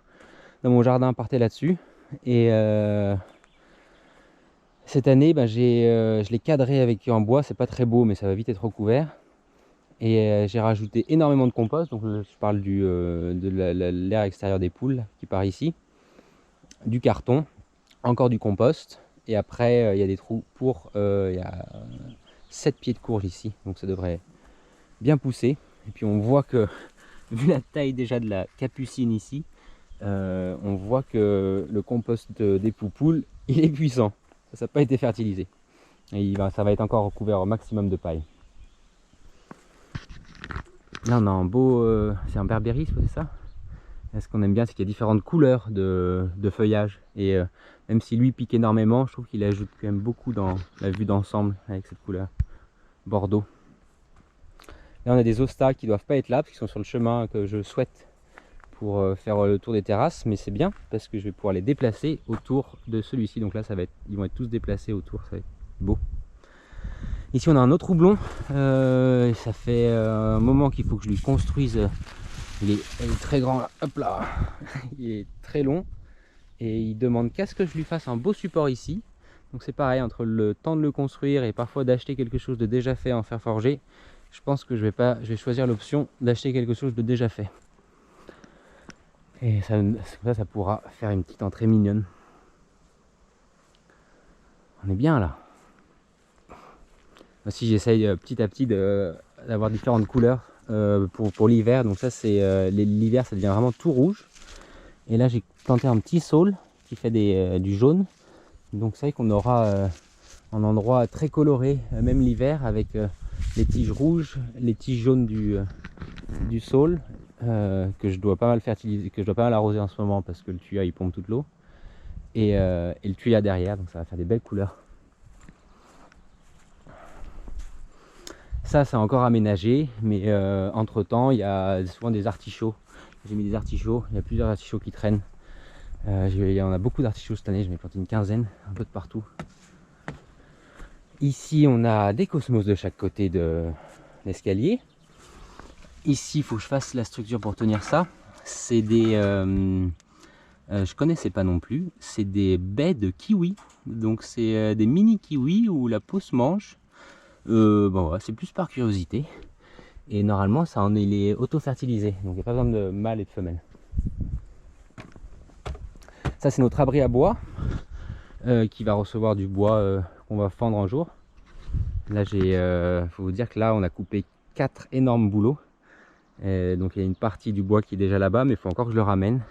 dans mon jardin partait là-dessus. Et cette année, je l'ai cadré avec en bois, c'est pas très beau, mais ça va vite être recouvert. Et j'ai rajouté énormément de compost, donc je parle de l'air extérieur des poules qui part ici, du carton, encore du compost, et après il y a des trous pour, il y a 7 pieds de courge ici, donc ça devrait bien pousser. Et puis on voit que, vu la taille déjà de la capucine ici, on voit que le compost des poupoules, il est puissant. Ça n'a pas été fertilisé. Et ça va être encore recouvert au maximum de paille. Là on a un beau, c'est un berbéris, c'est ça? Ce qu'on aime bien, c'est qu'il y a différentes couleurs de feuillage. Et même si lui pique énormément, je trouve qu'il ajoute quand même beaucoup dans la vue d'ensemble avec cette couleur bordeaux. Là on a des hostas qui ne doivent pas être là, parce qu'ils sont sur le chemin que je souhaite pour faire le tour des terrasses, mais c'est bien parce que je vais pouvoir les déplacer autour de celui-ci. Donc là ils vont être tous déplacés autour, ça va être beau. Ici on a un autre houblon, ça fait un moment qu'il faut que je lui construise. Il est très grand là, hop là, il est très long et il demande qu'à ce que je lui fasse un beau support ici. Donc c'est pareil, entre le temps de le construire et parfois d'acheter quelque chose de déjà fait en fer forgé, je pense que je vais choisir l'option d'acheter quelque chose de déjà fait. Et ça pourra faire une petite entrée mignonne. On est bien là. Aussi j'essaye petit à petit d'avoir différentes couleurs pour l'hiver. Donc ça c'est l'hiver, ça devient vraiment tout rouge. Et là j'ai planté un petit saule qui fait du jaune. Donc c'est vrai qu'on aura un endroit très coloré, même l'hiver, avec les tiges rouges, les tiges jaunes du saule, que je dois pas mal fertiliser, que je dois pas mal arroser en ce moment parce que le tuyau il pompe toute l'eau. Et le tuyau derrière, donc ça va faire des belles couleurs. Ça, c'est encore aménagé, mais entre temps, il y a souvent des artichauts. J'ai mis des artichauts, il y a plusieurs artichauts qui traînent. Il y en a beaucoup d'artichauts cette année, j'en ai planté une quinzaine, un peu de partout. Ici, on a des cosmos de chaque côté de l'escalier. Ici, il faut que je fasse la structure pour tenir ça. C'est des... je connaissais pas non plus. C'est des baies de kiwi. Donc c'est des mini kiwis où la peau se mange. Bon, ouais, c'est plus par curiosité. Et normalement, il est auto-fertilisé. Donc il n'y a pas besoin de mâle et de femelle. Ça, c'est notre abri à bois qui va recevoir du bois qu'on va fendre un jour. Là, faut vous dire que là, on a coupé 4 énormes bouleaux. Donc il y a une partie du bois qui est déjà là-bas, mais il faut encore que je le ramène.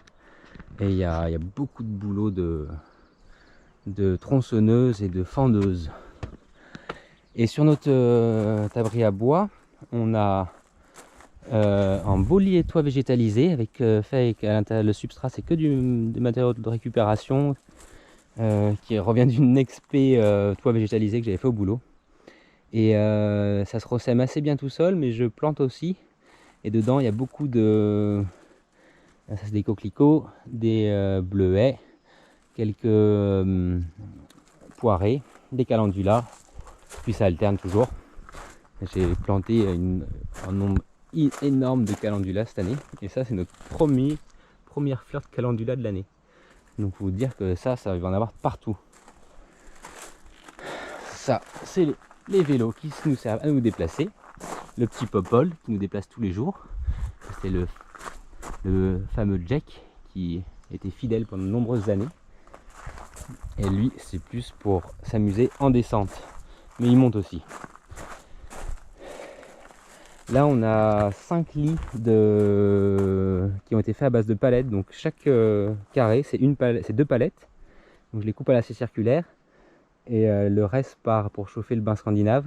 Et il y a beaucoup de bouleaux de tronçonneuses et de fendeuses. Et sur notre abri à bois, on a un beau lit et toit végétalisé fait avec le substrat, c'est que des matériaux de récupération qui revient d'une expé toit végétalisé que j'avais fait au boulot. Et ça se ressème assez bien tout seul, mais je plante aussi. Et dedans, il y a beaucoup de... Ça, c'est des coquelicots, des bleuets, quelques poirées, des calendulas. Puis ça alterne toujours. J'ai planté un nombre énorme de calendulas cette année. Et ça, c'est notre première fleur de calendula de l'année. Donc, il faut vous dire que ça va en avoir partout. Ça, c'est les vélos qui nous servent à nous déplacer. Le petit Popol qui nous déplace tous les jours. C'est le fameux Jack qui était fidèle pendant de nombreuses années. Et lui, c'est plus pour s'amuser en descente. Mais il monte aussi. Là, on a 5 lits qui ont été faits à base de palettes. Donc chaque carré, c'est 2 palettes. Donc je les coupe à la scie circulaire. Et le reste part pour chauffer le bain scandinave.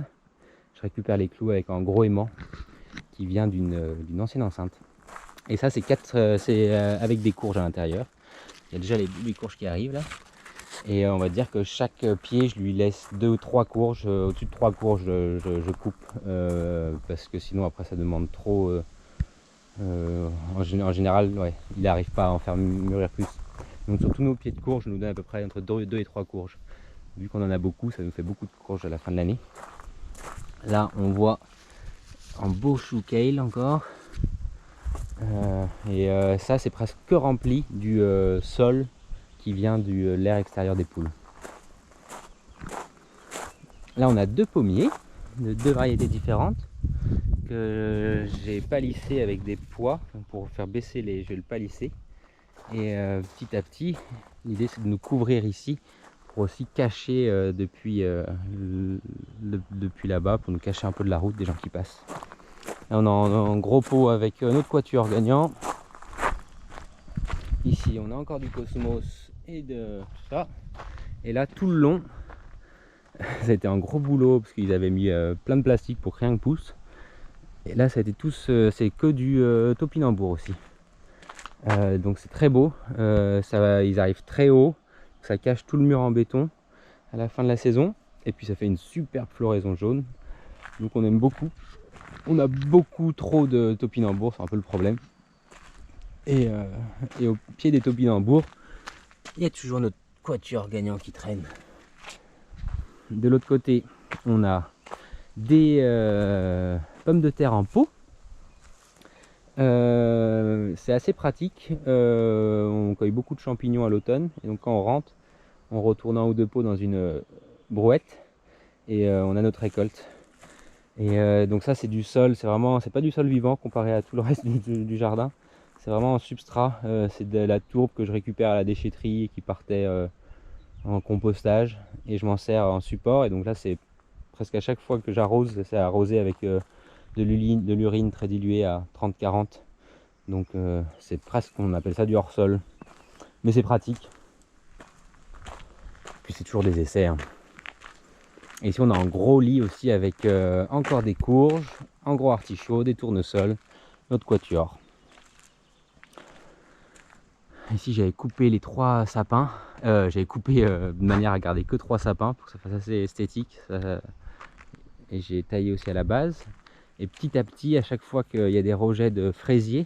Je récupère les clous avec un gros aimant qui vient d'une ancienne enceinte. Et ça, c'est avec des courges à l'intérieur. Il y a déjà les courges qui arrivent là. Et on va dire que chaque pied, je lui laisse 2 ou 3 courges. Au-dessus de 3 courges, je coupe parce que sinon après ça demande trop. En général, ouais, il n'arrive pas à en faire mûrir plus. Donc sur tous nos pieds de courge, je nous donne à peu près entre 2 et 3 courges. Vu qu'on en a beaucoup, ça nous fait beaucoup de courges à la fin de l'année. Là, on voit un beau chou kale encore. Ça, c'est presque que rempli du sol qui vient de l'air extérieur des poules. Là, on a 2 pommiers de 2 variétés différentes que j'ai palissé avec des poids pour faire baisser les. Je vais le palisser. Et petit à petit, l'idée c'est de nous couvrir ici pour aussi cacher depuis là-bas, pour nous cacher un peu de la route des gens qui passent. Là, on a un gros pot avec notre quatuor gagnant. Ici, on a encore du cosmos et de tout ça. Et là, tout le long, ça a été un gros boulot parce qu'ils avaient mis plein de plastique pour que rien ne pousse. Et là, ça a été tous, c'est que du topinambour aussi. Donc c'est très beau, ils arrivent très haut, ça cache tout le mur en béton à la fin de la saison, et puis ça fait une superbe floraison jaune, donc on aime beaucoup. On a beaucoup trop de topinambour, c'est un peu le problème. Et au pied des topinambours, il y a toujours notre quatuor gagnant qui traîne. De l'autre côté, on a des pommes de terre en pot. C'est assez pratique, on cueille beaucoup de champignons à l'automne et donc quand on rentre, on retourne 1 ou 2 pots dans une brouette et on a notre récolte. Et donc ça c'est du sol, c'est pas du sol vivant comparé à tout le reste du jardin, c'est vraiment un substrat, c'est de la tourbe que je récupère à la déchetterie et qui partait en compostage et je m'en sers en support. Et donc là c'est presque à chaque fois que j'arrose, c'est arrosé avec de l'urine très diluée à 30-40, donc c'est presque, on appelle ça du hors-sol, mais c'est pratique, puis c'est toujours des essais hein. Et ici on a un gros lit aussi avec encore des courges, un gros artichaut, des tournesols, notre quatuor. Ici j'avais coupé les 3 sapins, j'avais coupé de manière à garder que 3 sapins pour que ça fasse assez esthétique, et j'ai taillé aussi à la base. Et petit à petit, à chaque fois qu'il y a des rejets de fraisiers,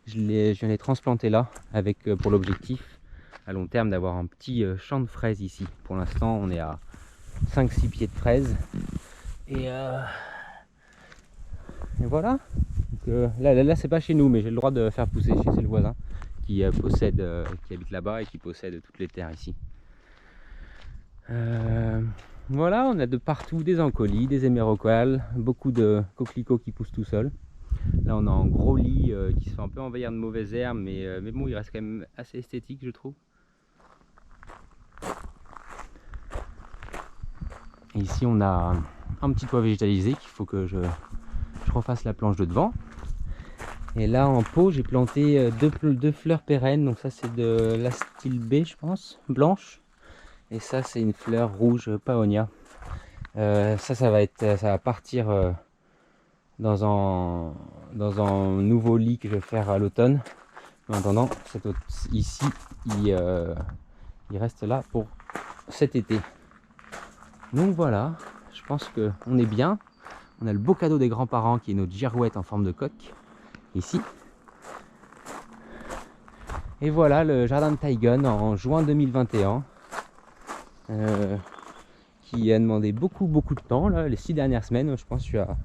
je viens les transplanter là, avec pour l'objectif à long terme d'avoir un petit champ de fraises ici. Pour l'instant, on est à 5-6 pieds de fraises. Et voilà. Donc, là c'est pas chez nous, mais j'ai le droit de faire pousser chez le voisin qui qui habite là-bas et qui possède toutes les terres ici. Voilà, on a de partout des encolis, des hémérocoales, beaucoup de coquelicots qui poussent tout seuls. Là on a un gros lit qui se fait un peu envahir de mauvaises herbes, mais bon, il reste quand même assez esthétique je trouve. Et ici on a un petit toit végétalisé qu'il faut que je refasse la planche de devant. Et là en pot j'ai planté deux fleurs pérennes, donc ça c'est de l'Astil B je pense, blanche. Et ça c'est une fleur rouge Paonia. Ça va partir dans un nouveau lit que je vais faire à l'automne. En attendant, ici il reste là pour cet été. Donc voilà, je pense qu'on est bien. On a le beau cadeau des grands-parents qui est notre girouette en forme de coque ici. Et voilà le jardin de Taigun en juin 2021. Qui a demandé beaucoup de temps là, les 6 dernières semaines. Je pense que je suis à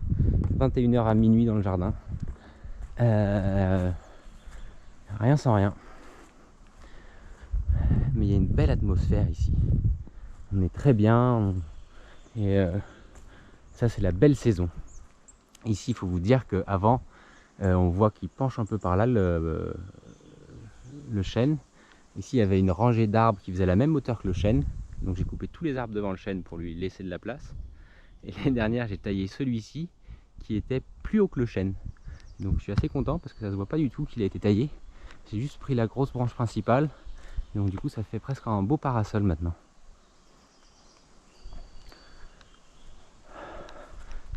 21 h à minuit dans le jardin. Rien sans rien. Mais il y a une belle atmosphère ici. On est très bien. Et ça c'est la belle saison. Ici il faut vous dire qu'avant on voit qu'il penche un peu par là le chêne. Ici il y avait une rangée d'arbres qui faisait la même hauteur que le chêne. Donc j'ai coupé tous les arbres devant le chêne pour lui laisser de la place. Et l'année dernière j'ai taillé celui-ci qui était plus haut que le chêne. Donc je suis assez content parce que ça se voit pas du tout qu'il a été taillé. J'ai juste pris la grosse branche principale. Et donc du coup ça fait presque un beau parasol maintenant.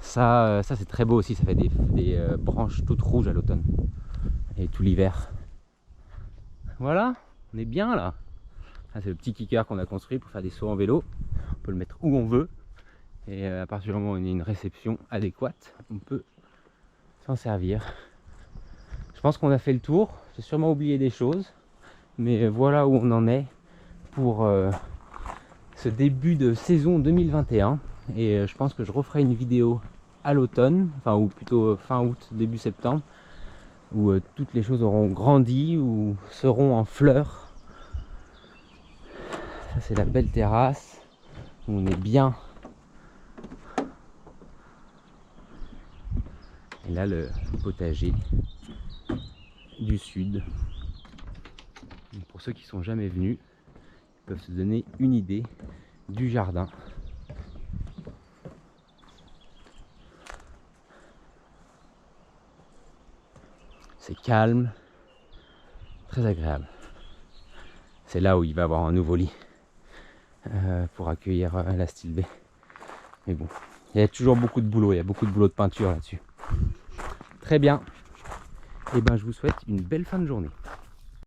Ça c'est très beau aussi, ça fait des branches toutes rouges à l'automne. Et tout l'hiver. Voilà, on est bien là. C'est le petit kicker qu'on a construit pour faire des sauts en vélo. On peut le mettre où on veut. Et à partir du moment où il y a une réception adéquate, on peut s'en servir. Je pense qu'on a fait le tour. J'ai sûrement oublié des choses. Mais voilà où on en est pour ce début de saison 2021. Et je pense que je referai une vidéo à l'automne, enfin ou plutôt fin août, début septembre, où toutes les choses auront grandi ou seront en fleurs. Ça c'est la belle terrasse où on est bien. Et là le potager du sud. Donc, pour ceux qui sont jamais venus, ils peuvent se donner une idée du jardin. C'est calme, très agréable. C'est là où il va avoir un nouveau lit pour accueillir la Stilbé. Mais bon, il y a toujours beaucoup de boulot, il y a beaucoup de boulot de peinture là-dessus. Très bien. Et ben je vous souhaite une belle fin de journée.